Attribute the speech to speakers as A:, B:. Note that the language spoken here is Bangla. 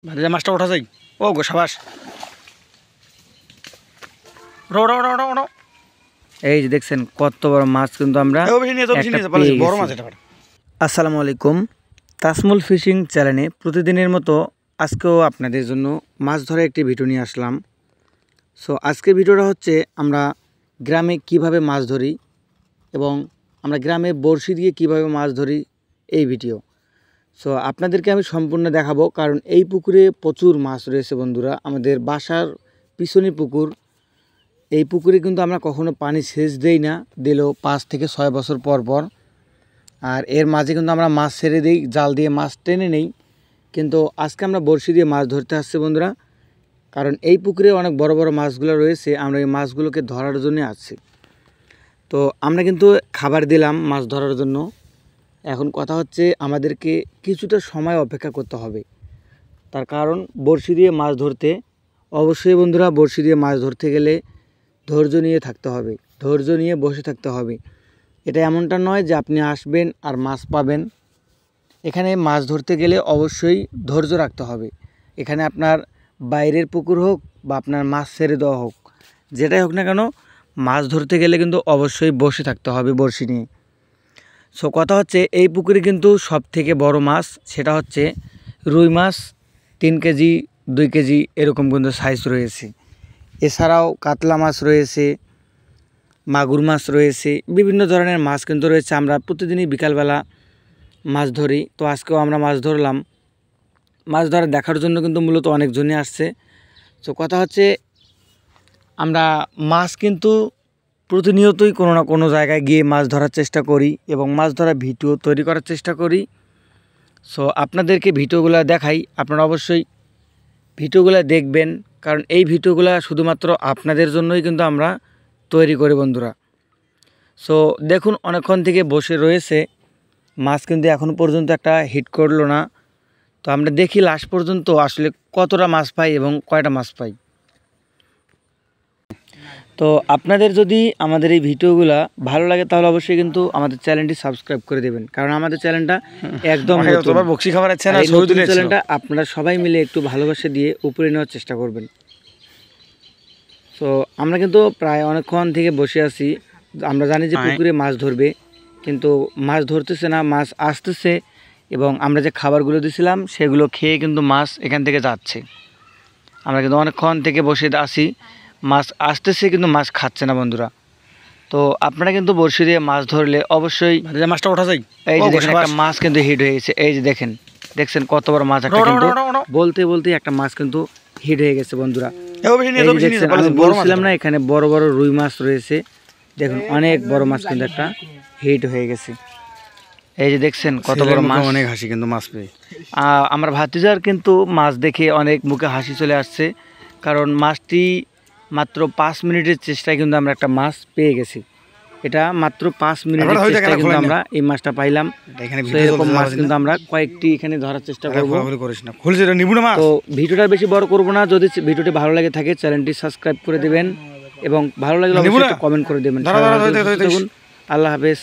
A: ভাতিজা মাছটা ওঠা যাই। ও গো সাবাস। ওঠো ওঠো ওঠো ওঠো।
B: এই যে দেখছেন কত বড় মাছ কিন্তু আমরা
A: বড় মাছ এটা।
B: আসসালামু আলাইকুম, তাসমুল ফিশিং চ্যানেলে প্রতিদিনের মতো আজকেও আপনাদের জন্য মাছ ধরে একটি ভিডিও নিয়ে আসলাম। সো আজকের ভিডিওটা হচ্ছে আমরা গ্রামে কিভাবে মাছ ধরি এবং আমরা গ্রামে বড়শি দিয়ে কিভাবে মাছ ধরি এই ভিডিও। সো আপনাদেরকে আমি সম্পূর্ণ দেখাবো, কারণ এই পুকুরে প্রচুর মাছ রয়েছে বন্ধুরা। আমাদের বাসার পিছনে পুকুর, এই পুকুরে কিন্তু আমরা কখনো পানি সেচ দেই না, দিলেও 5 থেকে 6 বছর পর পর। আর এর মাঝে কিন্তু আমরা মাছ ছেড়ে দিই, জাল দিয়ে মাছ টেনে নেই। কিন্তু আজকে আমরা বড়শি দিয়ে মাছ ধরতে আসছি বন্ধুরা, কারণ এই পুকুরে অনেক বড় বড় মাছগুলো রয়েছে, আমরা এই মাছগুলোকে ধরার জন্য আসছি। তো আমরা কিন্তু খাবার দিলাম মাছ ধরার জন্য। এখন কথা হচ্ছে আমাদেরকে কিছুটা সময় অপেক্ষা করতে হবে, তার কারণ বড়শি দিয়ে মাছ ধরতে অবশ্যই বন্ধুরা, বড়শি দিয়ে মাছ ধরতে গেলে ধৈর্য নিয়ে থাকতে হবে, ধৈর্য নিয়ে বসে থাকতে হবে। এটা এমনটা নয় যে আপনি আসবেন আর মাছ পাবেন। এখানে মাছ ধরতে গেলে অবশ্যই ধৈর্য রাখতে হবে। এখানে আপনার বাইরের পুকুর হোক বা আপনার মাছ ছেড়ে দেওয়া হোক, যেটাই হোক না কেন, মাছ ধরতে গেলে কিন্তু অবশ্যই বসে থাকতে হবে বড়শি নিয়ে। সো কথা হচ্ছে এই পুকুরে কিন্তু সব থেকে বড় মাছ সেটা হচ্ছে রুই মাছ, 3 কেজি 2 কেজি এরকম কিন্তু সাইজ রয়েছে। এছাড়াও কাতলা মাছ রয়েছে, মাগুর মাছ রয়েছে, বিভিন্ন ধরনের মাছ কিন্তু রয়েছে। আমরা প্রতিদিনই বিকালবেলা মাছ ধরি। তো আজকেও আমরা মাছ ধরলাম। মাছ ধরা দেখার জন্য কিন্তু মূলত অনেকজনই আসছে। তো কথা হচ্ছে আমরা মাছ কিন্তু প্রতিনিয়তই কোনো না কোনো জায়গায় গিয়ে মাছ ধরার চেষ্টা করি এবং মাছ ধরা ভিডিও তৈরি করার চেষ্টা করি। সো আপনাদেরকে ভিডিওগুলো দেখাই, আপনারা অবশ্যই ভিডিওগুলো দেখবেন, কারণ এই ভিডিওগুলো শুধুমাত্র আপনাদের জন্যই কিন্তু আমরা তৈরি করি বন্ধুরা। সো দেখুন অনেকক্ষণ থেকে বসে রয়েছে মাছ, কিন্তু এখনও পর্যন্ত একটা হিট করলো না। তো আমরা দেখি লাস্ট পর্যন্ত আসলে কতটা মাছ পাই এবং কয়টা মাছ পাই। তো আপনাদের যদি আমাদের এই ভিডিওগুলো ভালো লাগে তাহলে অবশ্যই কিন্তু আমাদের চ্যানেলটি সাবস্ক্রাইব করে দেবেন, কারণ আমাদের চ্যানেলটা একদম
A: বক্সি খাবার আছে না,
B: চ্যানেলটা আপনারা সবাই মিলে একটু ভালোবাসা দিয়ে উপরে নেওয়ার চেষ্টা করবেন। তো আমরা কিন্তু প্রায় অনেকক্ষণ থেকে বসে আছি। আমরা জানি যে পুকুরে মাছ ধরবে, কিন্তু মাছ ধরতেছে না, মাছ আসতেছে এবং আমরা যে খাবারগুলো দিয়েছিলাম সেগুলো খেয়ে কিন্তু মাছ এখান থেকে যাচ্ছে। আমরা কিন্তু অনেকক্ষণ থেকে বসে আছি, মাছ আসতেছে কিন্তু মাছ খাচ্ছে না বন্ধুরা। তো আপনারা কিন্তু বড়শি দিয়ে মাছ ধরলে অবশ্যই
A: মাছটা ওঠা যাই।
B: এই যে দেখেন একটা মাছ কিন্তু হিট হয়ে গেছে। এই যে দেখছেন কত বড় মাছ একটা, কিন্তু বলতে বলতে একটা মাছ কিন্তু হিট হয়ে গেছে বন্ধুরা। আমি বলছিলাম না এখানে বড় বড় রুই মাছ রয়েছে, দেখুন অনেক বড় মাছ কিন্তু একটা হিট হয়ে গেছে। এই যে দেখছেন কত বড় মাছ,
A: অনেক হাসি কিন্তু মাছ পেয়ে।
B: আমার ভাতিজার কিন্তু মাছ দেখে অনেক মুখে হাসি চলে আসছে, কারণ মাছটি মাত্র 5 মিনিটের চেষ্টায় কিন্তু আমরা একটা মাছ পেয়ে গেছি। এটা মাত্র 5 মিনিটের চেষ্টায় কিন্তু আমরা এই মাছটা পাইলাম। এরকম মাছ কিন্তু আমরা কয়েকটি এখানে ধরার চেষ্টা করবো। তো ভিডিওটা বেশি বড় করব না। যদি ভিডিওটি ভালো লাগে থাকে চ্যানেলটি সাবস্ক্রাইব করে দেবেন এবং ভালো লাগলে অবশ্যই কমেন্ট করে দেবেন। আল্লাহ হাফেজ।